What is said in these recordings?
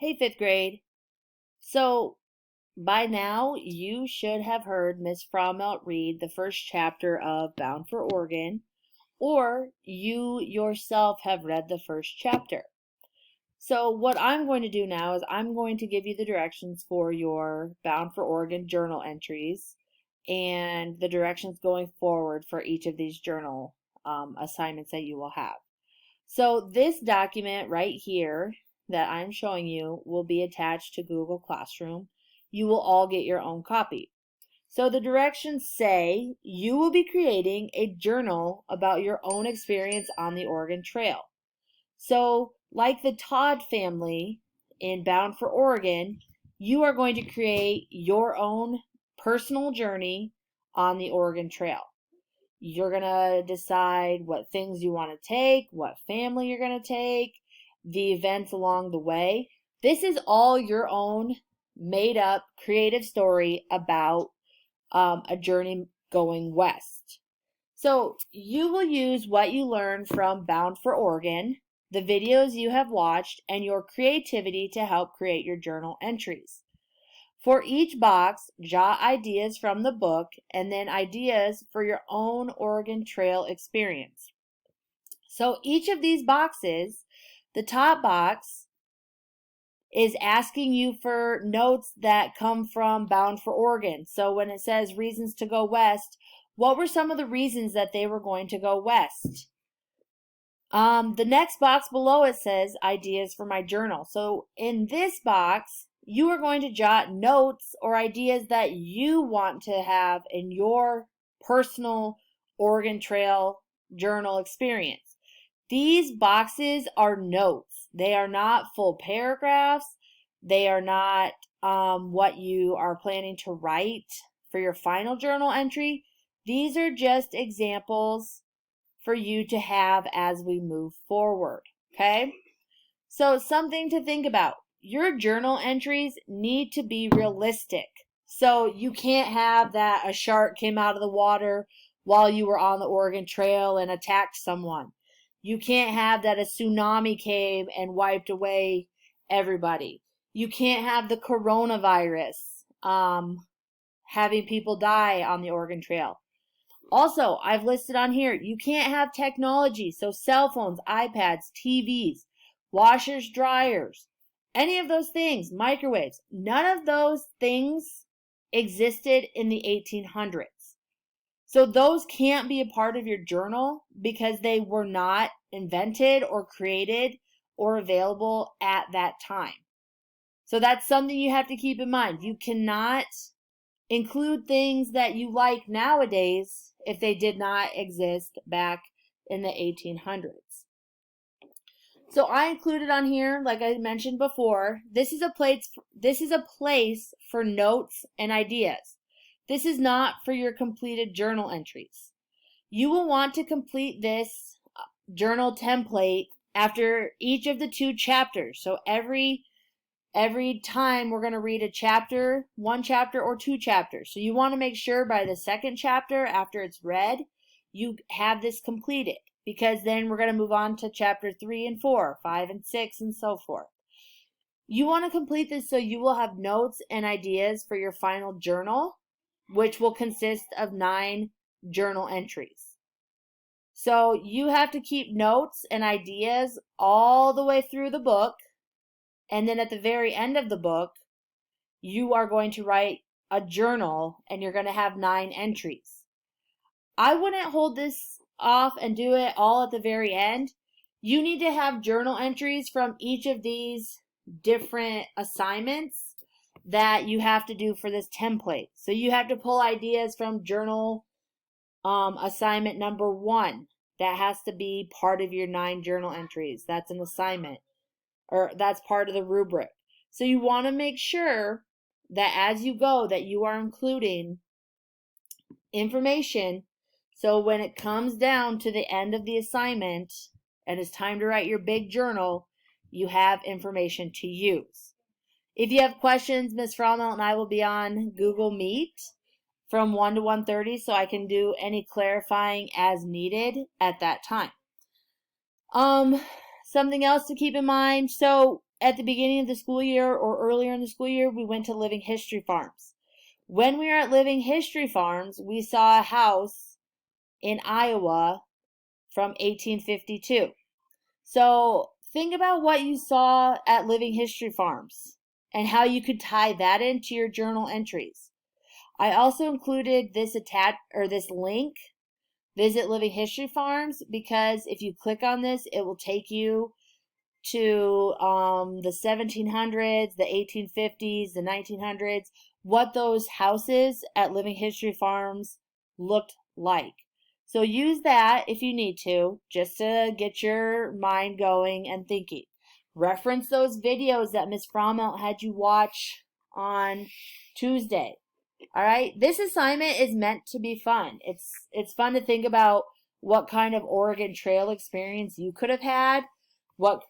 Hey, fifth grade. So by now you should have heard Miss Frommelt read the first chapter of Bound for Oregon, or you yourself have read the first chapter. So what I'm going to do now is I'm going to give you the directions for your Bound for Oregon journal entries and the directions going forward for each of these journal assignments that you will have. So this document right here that I'm showing you will be attached to Google Classroom. You will all get your own copy. So the directions say you will be creating a journal about your own experience on the Oregon Trail. So like the Todd family in Bound for Oregon, you are going to create your own personal journey on the Oregon Trail. You're going to decide what things you want to take, what family you're going to take, the events along the way. This is all your own made up creative story about a journey going west. So you will use what you learned from Bound for Oregon, the videos you have watched, and your creativity to help create your journal entries. For each box, jot ideas from the book and then ideas for your own Oregon Trail experience. So each of these boxes, the top box is asking you for notes that come from Bound for Oregon. So when it says reasons to go west, what were some of the reasons that they were going to go west? The next box below it says ideas for my journal. So in this box, you are going to jot notes or ideas that you want to have in your personal Oregon Trail journal experience. These boxes are notes. They are not full paragraphs. They are not what you are planning to write for your final journal entry. These are just examples for you to have as we move forward, okay? So something to think about. Your journal entries need to be realistic. So you can't have that a shark came out of the water while you were on the Oregon Trail and attacked someone. You can't have that a tsunami came and wiped away everybody. You can't have the coronavirus having people die on the Oregon Trail. Also, I've listed on here, you can't have technology, so cell phones, iPads, TVs, washers, dryers, any of those things, microwaves. None of those things existed in the 1800s. So those can't be a part of your journal because they were not invented or created or available at that time. So that's something you have to keep in mind. You cannot include things that you like nowadays if they did not exist back in the 1800s. So I included on here, like I mentioned before, this is a place for notes and ideas. This is not for your completed journal entries. You will want to complete this journal template after each of the 2 chapters. So every time we're going to read a chapter, 1 chapter or 2 chapters. So you want to make sure by the 2nd chapter, after it's read, you have this completed, because then we're going to move on to chapter 3 and 4, 5 and 6, and so forth. You want to complete this so you will have notes and ideas for your final journal, which will consist of 9 journal entries. So you have to keep notes and ideas all the way through the book. And then at the very end of the book, you are going to write a journal and you're going to have 9 entries. I wouldn't hold this off and do it all at the very end. You need to have journal entries from each of these different assignments that you have to do for this template. So you have to pull ideas from journal assignment number 1. That has to be part of your 9 journal entries. That's an assignment, or that's part of the rubric. So you want to make sure that as you go that you are including information, so when it comes down to the end of the assignment and it's time to write your big journal, you have information to use. If you have questions, Ms. Frommelt and I will be on Google Meet from 1 to 1:30, so I can do any clarifying as needed at that time. Something else to keep in mind. So at the beginning of the school year or earlier in the school year, we went to Living History Farms. When we were at Living History Farms, we saw a house in Iowa from 1852. So think about what you saw at Living History Farms and how you could tie that into your journal entries. I also included this link, Visit Living History Farms, because if you click on this, it will take you to the 1700s, the 1850s, the 1900s, what those houses at Living History Farms looked like. So use that if you need to, just to get your mind going and thinking. Reference those videos that Ms. Frommelt had you watch on Tuesday. All right, this assignment is meant to be fun. It's fun to think about what kind of Oregon Trail experience you could have had, what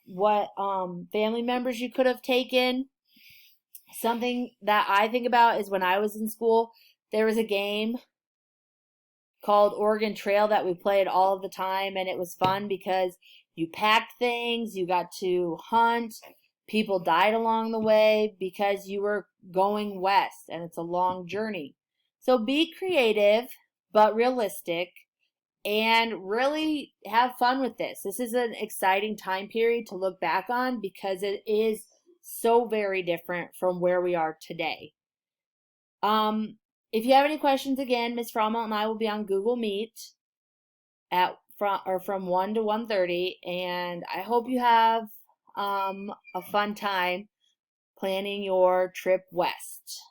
family members you could have taken. Something that I think about is when I was in school, there was a game called Oregon Trail that we played all of the time, and it was fun because you packed things, you got to hunt, people died along the way because you were going west and it's a long journey. So be creative but realistic and really have fun with this. This is an exciting time period to look back on because it is so very different from where we are today. If you have any questions, again, Ms. Frommelt and I will be on Google Meet from 1 to 1:30, and I hope you have a fun time planning your trip west.